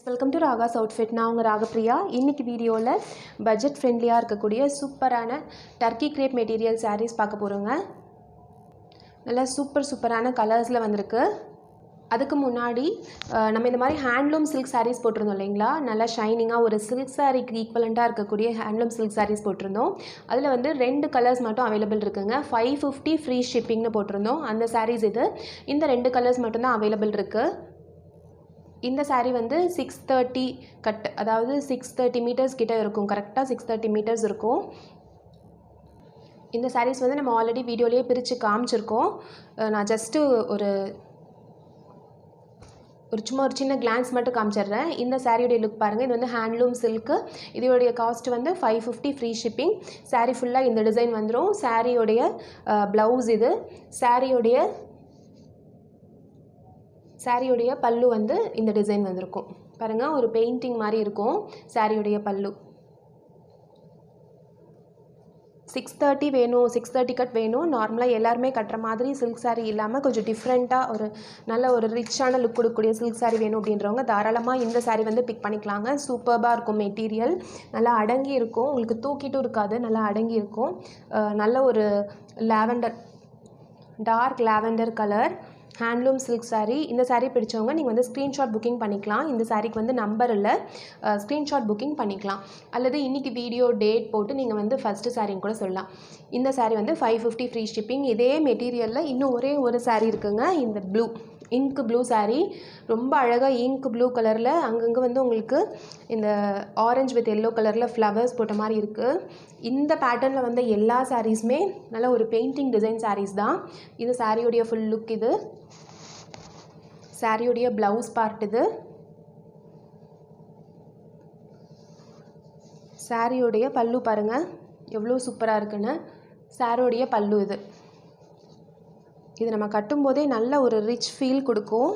Welcome to Raga's outfit. நான் உங்கள் ராகப்பிரியா. இன்றைக்கி வீடியோவில் பட்ஜெட் ஃப்ரெண்ட்லியாக இருக்கக்கூடிய சூப்பரான டர்க்கி கிரேப் மெட்டீரியல் சாரீஸ் பார்க்க போகிறோங்க. நல்லா சூப்பரான கலர்ஸில் வந்திருக்கு. அதுக்கு முன்னாடி நம்ம இந்த மாதிரி ஹேண்ட்லூம் சில்க் சாரீஸ் போட்டிருந்தோம் இல்லைங்களா, நல்லா ஷைனிங்காக ஒரு சில்க் சாரீக்கு ஈக்குவலண்ட்டாக இருக்கக்கூடிய ஹேண்ட்லூம் சில்க் சாரீஸ் போட்டிருந்தோம். அதில் வந்து 2 கலர்ஸ் மட்டும் அவைலபிள் இருக்குங்க. 550 ஃப்ரீ ஷிப்பிங்னு போட்டிருந்தோம். அந்த சாரீஸ் இது. இந்த 2 கலர்ஸ் மட்டும்தான் அவைலபிள் இருக்குது. இந்த சாரீ வந்து 630 கட், அதாவது 630 மீட்டர்ஸ் கிட்ட இருக்கும். கரெக்டாக 630 மீட்டர்ஸ் இருக்கும். இந்த சாரீஸ் வந்து நம்ம ஆல்ரெடி வீடியோலேயே பிரித்து காமிச்சிருக்கோம். நான் ஜஸ்ட்டு ஒரு சும்மா ஒரு சின்ன கிளான்ஸ் மட்டும் காமிச்சிடுறேன். இந்த சாரியோடைய லுக் பாருங்கள். இது வந்து ஹேண்ட்லூம் சில்க்கு. இதோடைய காஸ்ட் வந்து 550 ஃப்ரீ ஷிப்பிங். சாரீ ஃபுல்லாக இந்த டிசைன் வந்துடும். சாரியோடைய ப்ளவுஸ் இது. சாரியோடைய பல்லு வந்து இந்த டிசைன் வந்திருக்கும் பாருங்கள். ஒரு பெயிண்டிங் மாதிரி இருக்கும் சாரியோடைய பல்லு. 630 வேணும், 630 கட் வேணும். நார்மலாக எல்லாருமே கட்டுற மாதிரி சில்க் சாரீ இல்லாமல் கொஞ்சம் டிஃப்ரெண்ட்டாக ஒரு நல்ல ஒரு ரிச்சான லுக் கொடுக்கக்கூடிய சில்க் சாரீ வேணும் அப்படின்றவங்க தாராளமாக இந்த சாரீ வந்து பிக் பண்ணிக்கலாங்க. சூப்பராக இருக்கும் மெட்டீரியல். நல்லா அடங்கி இருக்கும், உங்களுக்கு தூக்கிட்டும் இருக்காது, நல்லா அடங்கி இருக்கும். நல்ல ஒரு lavender, dark lavender colour handloom silk sari. இந்த சாரீ பிடிச்சவங்க நீங்கள் வந்து ஸ்க்ரீன்ஷாட் புக்கிங் பண்ணிக்கலாம். இந்த சாரீக்கு வந்து நம்பர் இல்லை, ஸ்க்ரீன்ஷாட் புக்கிங் பண்ணிக்கலாம். அல்லது இன்றைக்கி வீடியோ டேட் போட்டு நீங்கள் வந்து ஃபஸ்ட்டு சாரீன்னு கூட சொல்லலாம். இந்த சாரீ வந்து 550 ஃப்ரீ ஷிப்பிங். இதே மெட்டீரியலில் இன்னும் ஒரே ஒரு சாரீ இருக்குங்க. இந்த ப்ளூ இங்க் ப்ளூ சாரீ, ரொம்ப அழகாக இங்க் ப்ளூ கலரில் அங்கங்கே வந்து உங்களுக்கு இந்த ஆரஞ்ச் வித் எல்லோ கலரில் ஃப்ளவர்ஸ் போட்ட மாதிரி இருக்குது. இந்த பேட்டர்னில் வந்து எல்லா சாரீஸுமே நல்ல ஒரு பெயிண்டிங் டிசைன் சாரீஸ் தான். இது சாரியோடைய ஃபுல் லுக். இது சாரியோடைய ப்ளவுஸ் பார்ட். இது சாரியோடைய பல்லு பாருங்கள் எவ்வளோ சூப்பராக இருக்குன்னு. சாரியோடைய பல்லு இது நம்ம கட்டும்போதே நல்ல ஒரு ரிச் ஃபீல் கொடுக்கும்.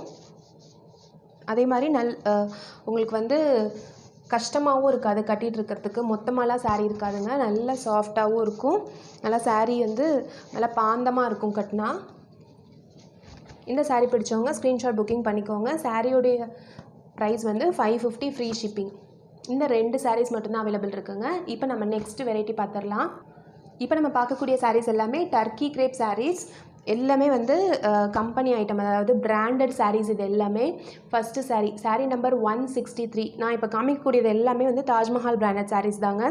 அதே மாதிரி உங்களுக்கு வந்து கஷ்டமாகவும் இருக்காது கட்டிகிட்டு இருக்கிறதுக்கு. மொத்தமாலாம் சாரீ இருக்காதுங்க, நல்ல சாஃப்டாகவும் இருக்கும். நல்லா சாரீ வந்து நல்லா பாந்தமாக இருக்கும் கட்டினா. இந்த சாரீ பிடிச்சவங்க ஸ்க்ரீன்ஷாட் புக்கிங் பண்ணிக்கோங்க. சாரியோடைய ப்ரைஸ் வந்து 550 ஃப்ரீ ஷிப்பிங். இந்த 2 சாரீஸ் மட்டும்தான் அவைலபிள் இருக்குங்க. இப்போ நம்ம நெக்ஸ்ட் வெரைட்டி பார்த்துடலாம். இப்போ நம்ம பார்க்கக்கூடிய சாரீஸ் எல்லாமே டர்க்கி கிரேப் சாரீஸ். எல்லாமே வந்து கம்பெனி ஐட்டம், அதாவது பிராண்டட் சாரீஸ். இது எல்லாமே ஃபஸ்ட்டு சாரீ நம்பர் 163. நான் இப்போ காமிக்கக்கூடியது எல்லாமே வந்து தாஜ்மஹால் பிராண்டட் சாரீஸ் தாங்க.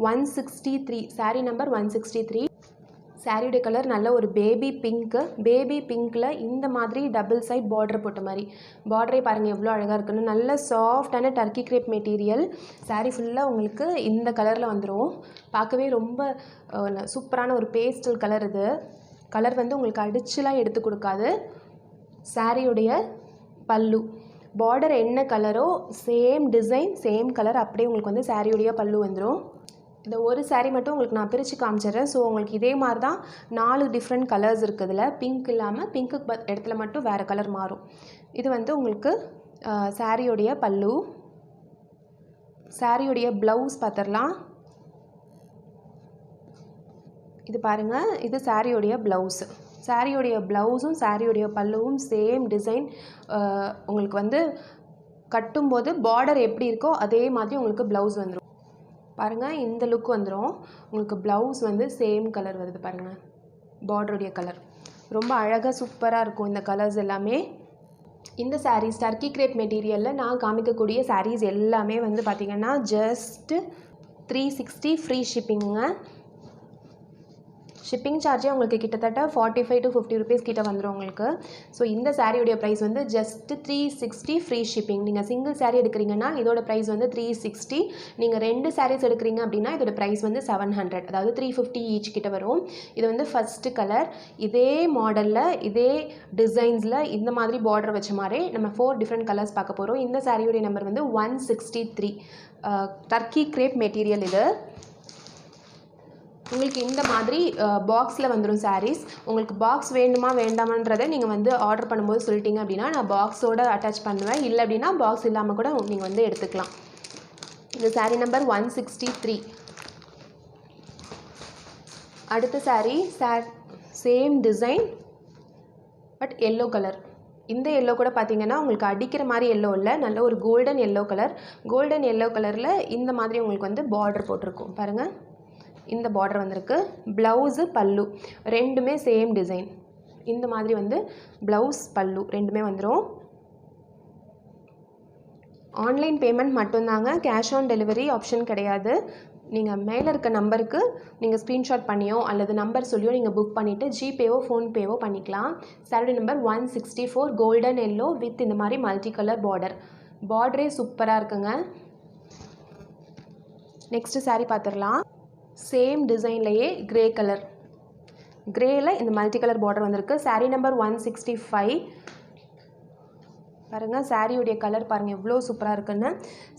163 சாரீ நம்பர் 163. சாரியோடைய கலர் நல்ல ஒரு பேபி பிங்க்கு. பேபி பிங்க்கில் இந்த மாதிரி டபுள் சைட் பார்டர் போட்ட மாதிரி. பார்டரே பாருங்கள் எவ்வளோ அழகாக இருக்குன்னு. நல்ல சாஃப்டான டர்க்கி கிரேப் மெட்டீரியல். சாரீ ஃபுல்லாக உங்களுக்கு இந்த கலரில் வந்துடும். பார்க்கவே ரொம்ப சூப்பரான ஒரு பேஸ்டல் கலர். இது கலர் வந்து உங்களுக்கு அடிச்சுலாம் எடுத்து கொடுக்காது. சாரியுடைய பல்லு பார்டர் என்ன கலரோ சேம் டிசைன் சேம் கலர் அப்படியே உங்களுக்கு வந்து சாரியுடைய பல்லு வந்துடும். இந்த ஒரு சாரீ மட்டும் உங்களுக்கு நான் பிரித்து காமிச்சிடுறேன். ஸோ உங்களுக்கு இதே மாதிரி தான் 4 டிஃப்ரெண்ட் கலர்ஸ் இருக்குது. இதில் பிங்க் இல்லாமல் பிங்க்கு இடத்துல மட்டும் வேறு கலர் மாறும். இது வந்து உங்களுக்கு சாரியுடைய பல்லு. சாரியுடைய ப்ளவுஸ் பார்த்துடலாம். இது பாருங்கள், இது சாரியோடைய ப்ளவுஸு. சாரியோடைய ப்ளவுஸும் சாரியோடைய பல்லுவும் சேம் டிசைன். உங்களுக்கு வந்து கட்டும்போது பார்டர் எப்படி இருக்கோ அதே மாதிரி உங்களுக்கு ப்ளவுஸ் வந்துடும். பாருங்கள் இந்த லுக் வந்துடும். உங்களுக்கு ப்ளவுஸ் வந்து சேம் கலர் வருது பாருங்கள், பார்டருடைய கலர். ரொம்ப அழகாக சூப்பராக இருக்கும் இந்த கலர்ஸ் எல்லாமே. இந்த சாரீஸ் டர்க்கி கிரேப் மெட்டீரியலில் நான் காமிக்கக்கூடிய சாரீஸ் எல்லாமே வந்து பார்த்திங்கன்னா ஜஸ்ட்டு 360 ஃப்ரீ ஷிப்பிங்குங்க. ஷிப்பிங் சார்ஜே உங்களுக்கு கிட்டத்தட்ட 45 to 50 ருபீஸ் கிட்ட வந்துடும் உங்களுக்கு. ஸோ இந்த சாரியுடைய ப்ரைஸ் வந்து ஜஸ்ட்டு 360 ஃப்ரீ ஷிப்பிங். நீங்கள் சிங்கிள் சாரீ எடுக்கிறீங்கன்னா இதோட ப்ரைஸ் வந்து 360. நீங்கள் 2 சாரீஸ் எடுக்கிறீங்க அப்படின்னா இதோட ப்ரைஸ் வந்து 700, அதாவது 350 ஈச் கிட்ட வரும். இது வந்து ஃபஸ்ட்டு கலர். இதே மாடலில் இதே டிசைன்ஸில் இந்த மாதிரி பார்டர் வச்ச மாதிரி நம்ம 4 டிஃப்ரெண்ட் கலர்ஸ் பார்க்க போகிறோம். இந்த சாரியுடைய நம்பர் வந்து 163. Turkey grape material. இது உங்களுக்கு இந்த மாதிரி பாக்ஸில் வந்துடும் சாரீஸ். உங்களுக்கு பாக்ஸ் வேண்டுமா வேண்டாமன்றதை நீங்கள் வந்து ஆர்டர் பண்ணும்போது சொல்லிட்டீங்க அப்படின்னா நான் பாக்ஸோடு அட்டாச் பண்ணுவேன். இல்லை அப்படின்னா பாக்ஸ் இல்லாமல் கூட நீங்கள் வந்து எடுத்துக்கலாம். இந்த சாரீ நம்பர் 163. அடுத்த sari same design but yellow colour. இந்த எல்லோ கூட பார்த்தீங்கன்னா உங்களுக்கு அடிக்கிற மாதிரி எல்லோ இல்லை, நல்ல ஒரு golden yellow colour. Golden yellow கலரில் இந்த மாதிரி உங்களுக்கு வந்து பார்டர் போட்டிருக்கும் பாருங்கள். இந்த பார்டர் வந்திருக்கு. ப்ளவுஸு பல்லு ரெண்டுமே சேம் டிசைன். இந்த மாதிரி வந்து ப்ளவுஸ் பல்லு ரெண்டுமே வந்துடும். ஆன்லைன் பேமெண்ட் மட்டும்தாங்க, கேஷ் ஆன் டெலிவரி ஆப்ஷன் கிடையாது. நீங்கள் மேலே இருக்க நம்பருக்கு நீங்கள் ஸ்க்ரீன்ஷாட் பண்ணியோ அல்லது நம்பர் சொல்லியோ நீங்கள் புக் பண்ணிவிட்டு ஜிபேவோ ஃபோன்பேவோ பண்ணிக்கலாம். Sari number 164 golden yellow with இந்த மாதிரி மல்டி கலர் பார்டரே சூப்பராக இருக்குங்க. நெக்ஸ்ட்டு சாரீ பார்த்துடலாம். சேம் டிசைன்லேயே கிரே கலர், கிரேயில் இந்த மல்டி கலர் பார்டர் வந்திருக்கு. சாரீ நம்பர் 165 பாருங்கள். சாரியுடைய கலர் பாருங்கள் எவ்வளோ சூப்பராக இருக்குன்னு.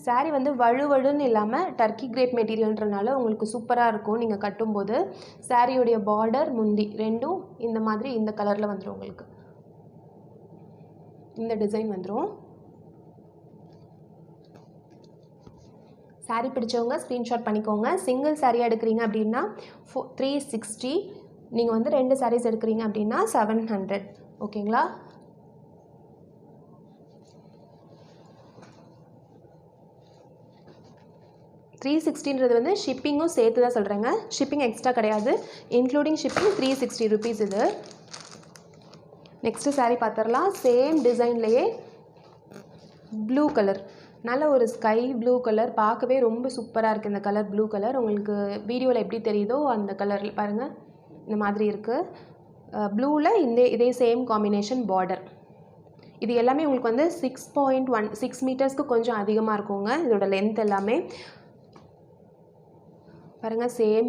சாரீ வந்து வழுவழுன்னு இல்லாமல் டர்க்கி கிரேப் மெட்டீரியல்ன்றனால உங்களுக்கு சூப்பராக இருக்கும் நீங்கள் கட்டும்போது. சாரியுடைய பார்டர் முந்தி ரெண்டும் இந்த மாதிரி இந்த கலரில் வந்துடும். உங்களுக்கு இந்த டிசைன் வந்துடும். சாரீ பிடிச்சவங்க ஸ்க்ரீன்ஷாட் பண்ணிக்கோங்க. சிங்கிள் சாரீ எடுக்கிறீங்க அப்படின்னா 360, நீங்கள் வந்து 2 சாரீஸ் எடுக்கிறீங்க அப்படின்னா 700. ஓகேங்களா? $360 வந்து ஷிப்பிங்கும் சேர்த்து தான் சொல்கிறேங்க. ஷிப்பிங் எக்ஸ்ட்ரா கிடையாது, இன்க்ளூடிங் ஷிப்பிங் ₹360 இது. நெக்ஸ்ட்டு சாரீ பார்த்துடலாம். சேம் டிசைன்லேயே ப்ளூ கலர், நல்ல ஒரு ஸ்கை ப்ளூ கலர், பார்க்கவே ரொம்ப சூப்பராக இருக்குது இந்த கலர். ப்ளூ கலர் உங்களுக்கு வீடியோவில் எப்படி தெரியுதோ அந்த கலரில் பாருங்கள் இந்த மாதிரி இருக்குது. ப்ளூவில் இதே சேம் காம்பினேஷன் பார்டர். இது எல்லாமே உங்களுக்கு வந்து 6.16 மீட்டர்ஸ்க்கு கொஞ்சம் அதிகமாக இருக்குங்க இதோட லென்த் எல்லாமே. பாருங்கள் சேம்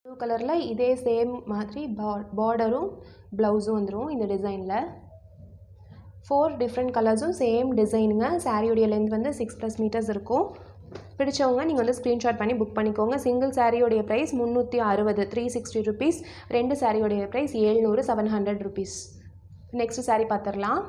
ப்ளூ கலரில் இதே சேம் மாதிரி பார்டரும் ப்ளவுஸும் வந்துடும் இந்த டிசைனில். 4 டிஃப்ரெண்ட் கலர்ஸும் சேம் டிசைனுங்க. சாரியோடைய லென்த் வந்து 6+ மீட்டர்ஸ் இருக்கும். பிடிச்சவங்க நீங்கள் வந்து ஸ்க்ரீன்ஷாட் பண்ணி புக் பண்ணிக்கோங்க. சிங்கிள் சாரியோடைய ப்ரைஸ் 360, ₹360. 2 சாரியோடைய ப்ரைஸ் 700, ₹700. நெக்ஸ்ட்டு சாரீ பார்த்துடலாம்.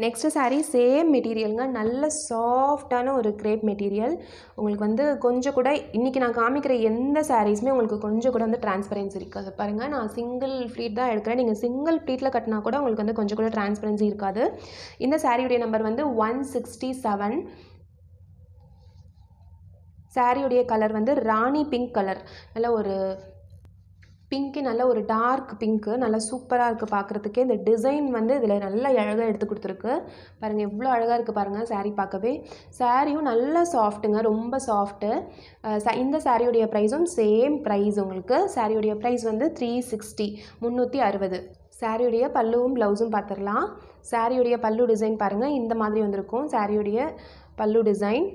நெக்ஸ்ட்டு சாரீ சேம் மெட்டீரியலுங்க, நல்ல சாஃப்டான ஒரு கிரேப் மெட்டீரியல். உங்களுக்கு வந்து கொஞ்சம் கூட இன்றைக்கி நான் காமிக்கிற எந்த சாரீஸுமே உங்களுக்கு கொஞ்சம் கூட வந்து டிரான்ஸ்பரன்சி இருக்காது. பாருங்கள், நான் சிங்கிள் ப்ளீட் தான் எடுக்கிறேன். நீங்கள் சிங்கிள் ப்ளீட்டில் கட்டினா கூட உங்களுக்கு வந்து கொஞ்சம் கூட டிரான்ஸ்பரன்சி இருக்காது. இந்த சாரியுடைய நம்பர் வந்து 167. சாரியுடைய கலர் வந்து ராணி பிங்க் கலர், நல்ல ஒரு பிங்க்கு, நல்ல ஒரு டார்க் பிங்க்கு, நல்லா சூப்பராக இருக்குது பார்க்குறதுக்கே. இந்த டிசைன் வந்து இதில் நல்லா அழகாக எடுத்து கொடுத்துருக்கு பாருங்கள், எவ்வளோ அழகாக இருக்குது பாருங்கள் சாரீ பார்க்கவே. சாரியும் நல்லா சாஃப்ட்டுங்க, ரொம்ப சாஃப்ட்டு. இந்த சாரியுடைய ப்ரைஸும் சேம் ப்ரைஸ் உங்களுக்கு. சாரியுடைய ப்ரைஸ் வந்து 360, 360. சாரியுடைய பல்லுவும் ப்ளவுஸும் பார்த்துடலாம். சாரியுடைய பல்லு டிசைன் பாருங்கள், இந்த மாதிரி வந்திருக்கும் சாரியுடைய பல்லு டிசைன்.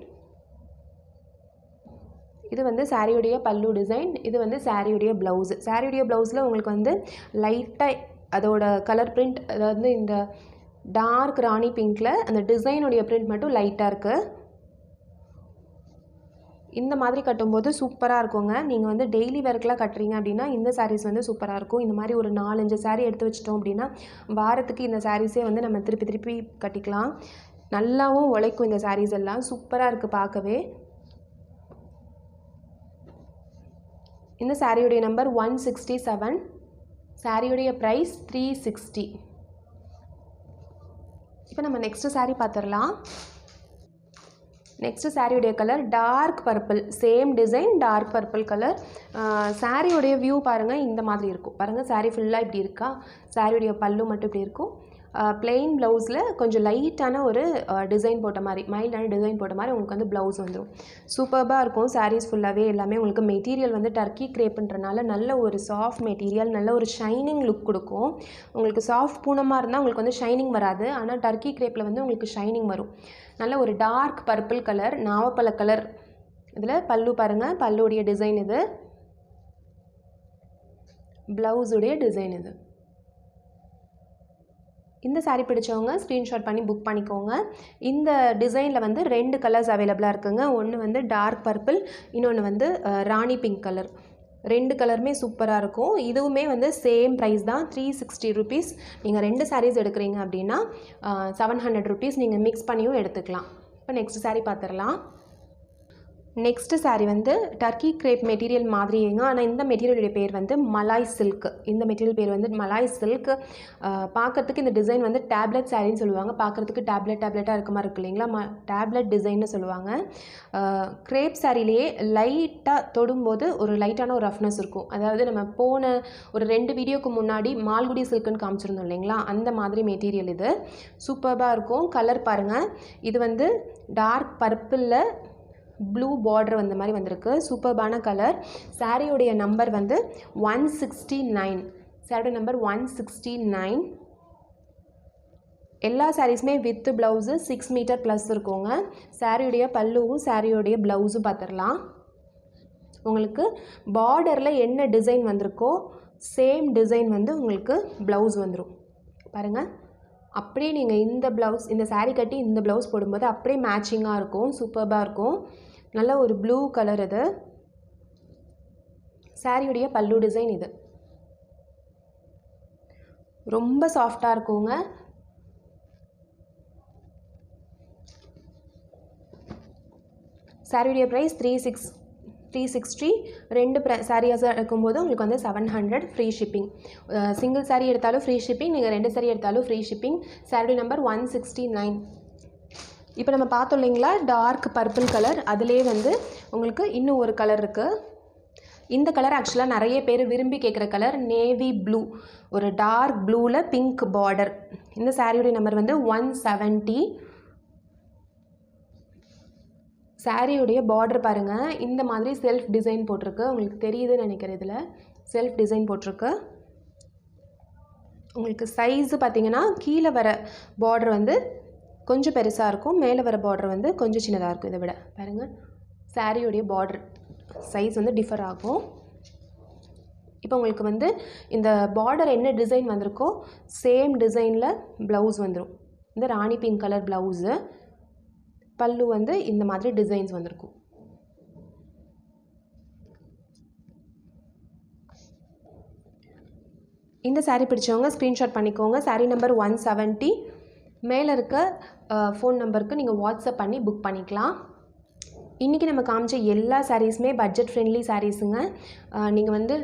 இது வந்து சாரியுடைய பல்லு டிசைன், இது வந்து சாரியுடைய ப்ளவுஸு. சாரியுடைய ப்ளவுஸில் உங்களுக்கு வந்து லைட்டாக அதோட கலர் பிரிண்ட், அதாவது இந்த டார்க் ராணி பிங்க்கில் அந்த டிசைனுடைய பிரிண்ட் மட்டும் லைட்டாக இருக்குது. இந்த மாதிரி கட்டும்போது சூப்பராக இருக்குங்க. நீங்கள் வந்து டெய்லி வேர்க்கெலாம் கட்டுறீங்க அப்படின்னா இந்த சாரீஸ் வந்து சூப்பராக இருக்கும். இந்த மாதிரி ஒரு 4-5 சாரீ எடுத்து வச்சிட்டோம் அப்படின்னா வாரத்துக்கு இந்த சாரீஸே வந்து நம்ம திருப்பி கட்டிக்கலாம். நல்லாவும் உழைக்கும் இந்த சாரீஸ் எல்லாம். சூப்பராக இருக்குது பார்க்கவே. இந்த சாரியுடைய நம்பர் 167. சாரியுடைய ப்ரைஸ் 360. இப்போ நம்ம நெக்ஸ்ட்டு சாரீ பார்த்துடலாம். நெக்ஸ்ட்டு சாரியுடைய colour dark purple, same design dark purple colour. சாரியுடைய வியூ பாருங்கள், இந்த மாதிரி இருக்கும் பாருங்கள். சாரீ ஃபுல்லாக இப்படி இருக்கா, சாரியுடைய பல்லு மட்டும் இப்படி இருக்கும். பிளெயின் ப்ளவுஸில் கொஞ்சம் லைட்டான ஒரு டிசைன் போட்ட மாதிரி, மைல்டான டிசைன் போட்ட மாதிரி உங்களுக்கு வந்து ப்ளவுஸ் வந்துடும். சூப்பராக இருக்கும் சாரீஸ் ஃபுல்லாகவே. எல்லாமே உங்களுக்கு மெட்டீரியல் வந்து டர்க்கி கிரேப்புன்றனால நல்ல ஒரு சாஃப்ட் மெட்டீரியல், நல்ல ஒரு ஷைனிங் லுக் கொடுக்கும். உங்களுக்கு சாஃப்ட் பூனமாக இருந்தால் உங்களுக்கு வந்து ஷைனிங் வராது, ஆனால் டர்க்கி கிரேப்பில் வந்து உங்களுக்கு ஷைனிங் வரும். நல்ல ஒரு டார்க் பர்பிள் கலர், நாவப்பழ கலர். இதில் பல்லு பாருங்கள், பல்லுடைய டிசைன் இது, ப்ளவுஸுடைய டிசைன் இது. இந்த சாரீ பிடிச்சவங்க ஸ்க்ரீன்ஷாட் பண்ணி புக் பண்ணிக்கோங்க. இந்த டிசைனில் வந்து 2 கலர்ஸ் அவைலபிளாக இருக்குங்க. ஒன்று வந்து டார்க் பர்பிள், இன்னொன்று வந்து ராணி பிங்க் கலர். 2 கலருமே சூப்பராக இருக்கும். இதுவுமே வந்து சேம் ப்ரைஸ் தான், ₹360. நீங்கள் 2 சாரீஸ் எடுக்கிறீங்க அப்படின்னா ₹700. நீங்கள் மிக்ஸ் பண்ணியும் எடுத்துக்கலாம். இப்போ நெக்ஸ்ட் சாரீ பார்த்துடலாம். நெக்ஸ்ட்டு சாரீ வந்து டர்க்கி கிரேப் மெட்டீரியல் மாதிரிங்க. ஆனால் இந்த மெட்டீரியலுடைய பேர் வந்து மலாய் சில்க். இந்த மெட்டீரியல் பேர் வந்து மலாய் சில்க். பார்க்குறதுக்கு இந்த டிசைன் வந்து டேப்லெட் சாரின்னு சொல்லுவாங்க. பார்க்குறதுக்கு டேப்லெட்டாக இருக்க மாதிரி இருக்கு இல்லைங்களா, டேப்லெட் டிசைன்னு சொல்லுவாங்க. கிரேப் சாரிலேயே லைட்டாக தொடும்போது ஒரு லைட்டான ஒரு ரஃப்னஸ் இருக்கும். அதாவது நம்ம போன ஒரு 2 வீடியோக்கு முன்னாடி மால்குடி சில்க்குன்னு காமிச்சிருந்தோம் இல்லைங்களா, அந்த மாதிரி மெட்டீரியல் இது. சூப்பராக இருக்கும். கலர் பாருங்கள், இது வந்து டார்க் பர்பிளில் ப்ளூ பார்டர் வந்த மாதிரி வந்திருக்கு. சூப்பர்பான கலர். சாரியுடைய நம்பர் வந்து 169. சாரியோட நம்பர் 169. எல்லா சாரீஸுமே வித் ப்ளவுஸு 6 மீட்டர் ப்ளஸ் இருக்குங்க. சாரியுடைய பல்லுவும் சாரியுடைய ப்ளவுஸும் பார்த்துடலாம். உங்களுக்கு பார்டரில் என்ன டிசைன் வந்திருக்கோ சேம் டிசைன் வந்து உங்களுக்கு ப்ளவுஸ் வந்துடும். பாருங்கள், அப்படியே நீங்கள் இந்த ப்ளவுஸ், இந்த சாரீ கட்டி இந்த ப்ளவுஸ் போடும்போது அப்படியே மேட்சிங்காக இருக்கும். சூப்பராக இருக்கும். நல்ல ஒரு ப்ளூ கலர் இது. சாரியுடைய பல்லு டிசைன் இது. ரொம்ப சாஃப்டாக இருக்குங்க. சாரியுடைய ப்ரைஸ் 360. 2 சாரீஸாக இருக்கும்போது உங்களுக்கு வந்து 700 ஃப்ரீ ஷிப்பிங். சிங்கிள் சாரீ எடுத்தாலும் ஃப்ரீ ஷிப்பிங், நீங்கள் 2 சாரீ எடுத்தாலும் ஃப்ரீ ஷிப்பிங். சாரியுடைய நம்பர் 169. இப்போ நம்ம பார்த்தோம் இல்லைங்களா, டார்க் பர்பிள் கலர். அதிலே வந்து உங்களுக்கு இன்னும் ஒரு கலர் இருக்குது. இந்த கலர் ஆக்சுவலாக நிறைய பேர் விரும்பி கேட்குற கலர், நேவி ப்ளூ. ஒரு டார்க் ப்ளூவில் பிங்க் பார்டர். இந்த சாரியுடைய நம்பர் வந்து 170. சாரியுடைய பார்டர் பாருங்கள், இந்த மாதிரி செல்ஃப் டிசைன் போட்டிருக்கு. உங்களுக்கு தெரியுதுன்னு நினைக்கிறேன். இதில் செல்ஃப் டிசைன் போட்டிருக்கு. உங்களுக்கு சைஸு பார்த்திங்கன்னா கீழே வர பார்டர் வந்து கொஞ்சம் பெருசாக இருக்கும், மேலே வர பார்டர் வந்து கொஞ்சம் சின்னதாக இருக்கும். இதை விட பாருங்கள், சாரியுடைய பார்டர் சைஸ் வந்து டிஃபர் ஆகும். இப்போ உங்களுக்கு வந்து இந்த பார்டர் என்ன டிசைன் வந்திருக்கோ சேம் டிசைனில் ப்ளவுஸ் வந்துடும். இந்த ராணி பிங்க் கலர் ப்ளவுஸு. பல்லு வந்து இந்த மாதிரி டிசைன்ஸ் வந்திருக்கும். இந்த சாரீ பிடிச்சவங்க ஸ்க்ரீன்ஷாட் பண்ணிக்கோங்க. சாரீ நம்பர் 170. மேலே இருக்க ஃபோன் நம்பருக்கு நீங்கள் வாட்ஸ்அப் பண்ணி புக் பண்ணிக்கலாம். இன்றைக்கி நம்ம காமிச்ச எல்லா சாரீஸுமே பட்ஜெட் ஃப்ரெண்ட்லி சாரீஸுங்க. நீங்கள் வந்து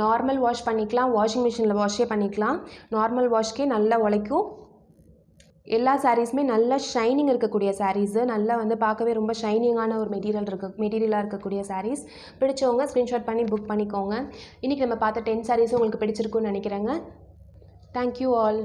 நார்மல் வாஷ் பண்ணிக்கலாம், வாஷிங் மிஷினில் வாஷே பண்ணிக்கலாம். நார்மல் வாஷ்க்கே நல்லா உழைக்கும். எல்லா சாரீஸுமே நல்ல ஷைனிங் இருக்கக்கூடிய சாரீஸு. நல்லா வந்து பார்க்கவே ரொம்ப ஷைனிங்கான ஒரு மெட்டீரியலாக இருக்கக்கூடிய சாரீஸ். பிடிச்சவங்க ஸ்க்ரீன்ஷாட் பண்ணி புக் பண்ணிக்கோங்க. இன்றைக்கி நம்ம பார்த்த 10 சாரீஸும் உங்களுக்கு பிடிச்சிருக்குன்னு நினைக்கிறேங்க. Thank you all.